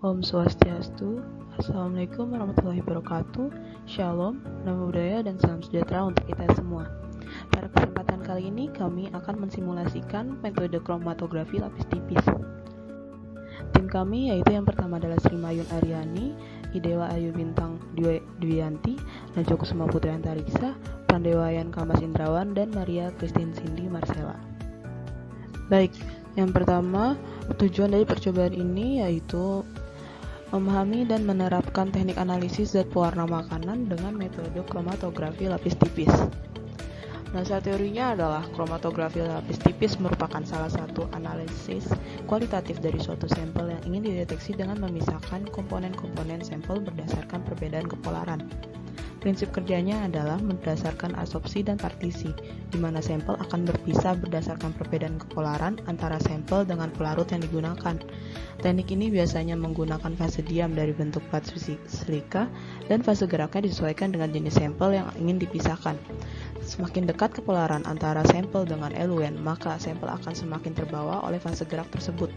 Om Swastiastu, Assalamualaikum warahmatullahi wabarakatuh, Shalom, Namo Buddhaya, dan salam sejahtera untuk kita semua. Pada kesempatan kali ini, kami akan mensimulasikan metode kromatografi lapis tipis. Tim kami yaitu yang pertama adalah Sri Mayun Aryani, Idewa Ayu Bintang Dwiyanti, Najwa Kusuma Putri Antariksa, Pandewayan Kamas Indrawan, dan Maria Christine Cindy Marcella. Baik, yang pertama, tujuan dari percobaan ini yaitu memahami dan menerapkan teknik analisis zat pewarna makanan dengan metode kromatografi lapis tipis. Dasar teorinya adalah kromatografi lapis tipis merupakan salah satu analisis kualitatif dari suatu sampel yang ingin dideteksi dengan memisahkan komponen-komponen sampel berdasarkan perbedaan kepolaran. Prinsip kerjanya adalah berdasarkan absorpsi dan partisi, di mana sampel akan berpisah berdasarkan perbedaan kepolaran antara sampel dengan pelarut yang digunakan. Teknik ini biasanya menggunakan fase diam dari bentuk plat silika dan fase geraknya disesuaikan dengan jenis sampel yang ingin dipisahkan. Semakin dekat kepolaran antara sampel dengan eluen, maka sampel akan semakin terbawa oleh fase gerak tersebut.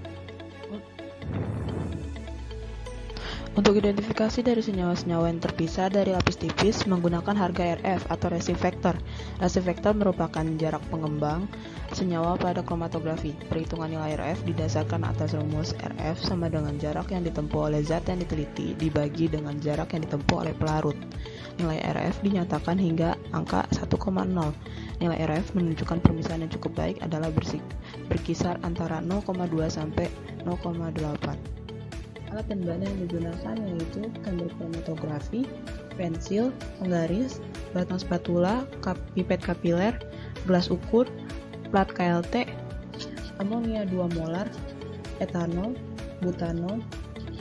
Untuk identifikasi dari senyawa-senyawa yang terpisah dari lapis tipis menggunakan harga RF atau racing factor. Racing factor merupakan jarak pengembang senyawa pada kromatografi. Perhitungan nilai RF didasarkan atas rumus RF sama dengan jarak yang ditempuh oleh zat yang diteliti dibagi dengan jarak yang ditempuh oleh pelarut. Nilai RF dinyatakan hingga angka 1,0. Nilai RF menunjukkan permisahan yang cukup baik adalah berkisar antara 0,2 sampai 0,8. Alat dan bahan yang digunakan yaitu kamera kromatografi, pensil, penggaris, batang spatula, pipet kapiler, gelas ukur, plat KLT, amonia 2 molar, etanol, butanol,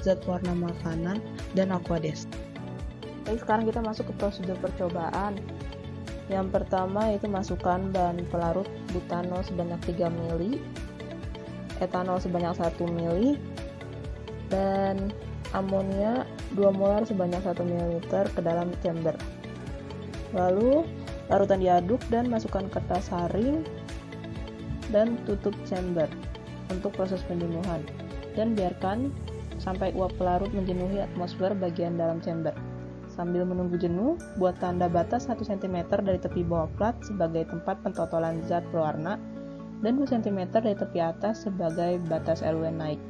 zat warna makanan, dan aquades. Baik, sekarang kita masuk ke prosedur percobaan. Yang pertama yaitu masukkan bahan pelarut butanol sebanyak 3 ml, etanol sebanyak 1 ml, dan amonia 2 molar sebanyak 1 ml ke dalam chamber. Lalu larutan diaduk dan masukkan kertas saring dan tutup chamber untuk proses penjenuhan, dan biarkan sampai uap pelarut menjenuhi atmosfer bagian dalam chamber. Sambil menunggu jenuh, buat tanda batas 1 cm dari tepi bawah plat sebagai tempat pentotolan zat pewarna dan 2 cm dari tepi atas sebagai batas eluen naik.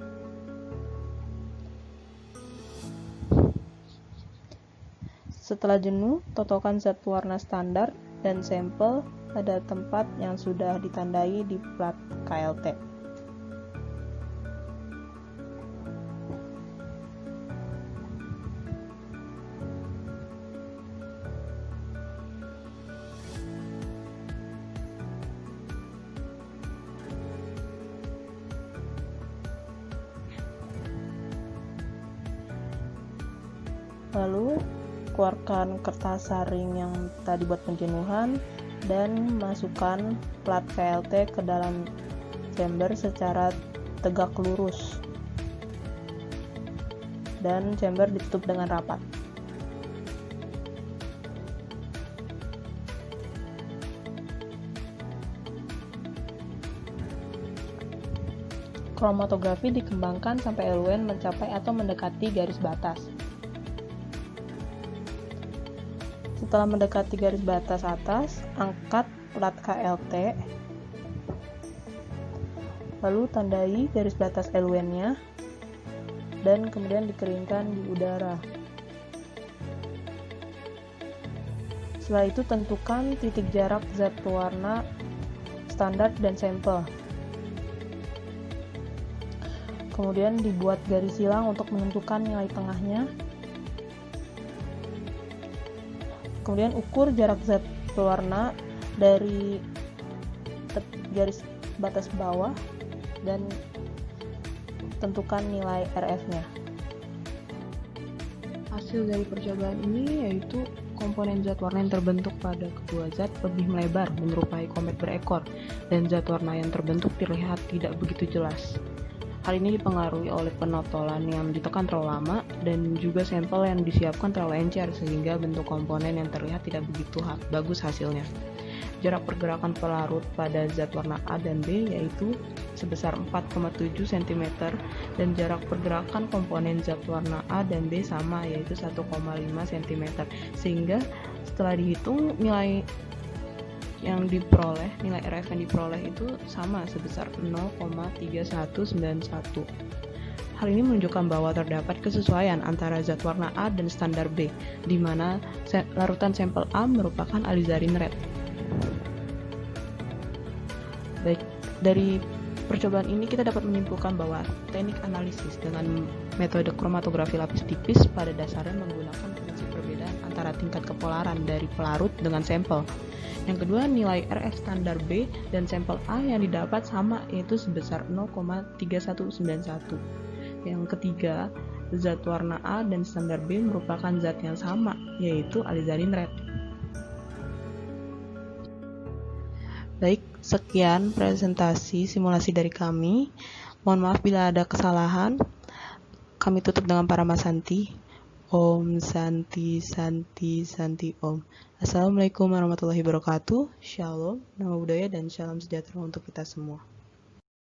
Setelah jenuh, totokan zat pewarna standar dan sampel pada tempat yang sudah ditandai di plat KLT. Lalu keluarkan kertas saring yang tadi buat penjenuhan dan masukkan plat KLT ke dalam chamber secara tegak lurus, dan chamber ditutup dengan rapat. Kromatografi dikembangkan sampai eluen mencapai atau mendekati garis batas. Setelah mendekati garis batas atas, angkat plat KLT, lalu tandai garis batas eluennya, dan kemudian dikeringkan di udara. Setelah itu tentukan titik jarak zat pewarna standar dan sampel. Kemudian dibuat garis silang untuk menentukan nilai tengahnya. Kemudian ukur jarak zat pewarna dari garis batas bawah dan tentukan nilai RF-nya. Hasil dari percobaan ini yaitu komponen zat warna yang terbentuk pada kedua zat lebih melebar menyerupai komet berekor, dan zat warna yang terbentuk terlihat tidak begitu jelas. Hal ini dipengaruhi oleh penotolan yang ditekan terlalu lama dan juga sampel yang disiapkan terlalu encer sehingga bentuk komponen yang terlihat tidak begitu bagus hasilnya. jarak pergerakan pelarut pada zat warna A dan B yaitu sebesar 4,7 cm dan jarak pergerakan komponen zat warna A dan B sama yaitu 1,5 cm. Sehingga setelah dihitung nilai RF yang diperoleh itu sama sebesar 0,3191. Hal ini menunjukkan bahwa terdapat kesesuaian antara zat warna A dan standar B, di mana larutan sampel A merupakan alizarin red. Baik, dari percobaan ini kita dapat menyimpulkan bahwa teknik analisis dengan metode kromatografi lapis tipis pada dasarnya menggunakan prinsip perbedaan antara tingkat kepolaran dari pelarut dengan sampel. Yang kedua, nilai RF standar B dan sampel A yang didapat sama yaitu sebesar 0,3191. Yang ketiga, zat warna A dan standar B merupakan zat yang sama yaitu alizarin red. Baik, sekian presentasi simulasi dari kami. Mohon maaf bila ada kesalahan. Kami tutup dengan Paramasanti. Om Santi Santi Santi Om. Assalamualaikum warahmatullahi wabarakatuh. Shalom, nama budaya dan salam sejahtera untuk kita semua.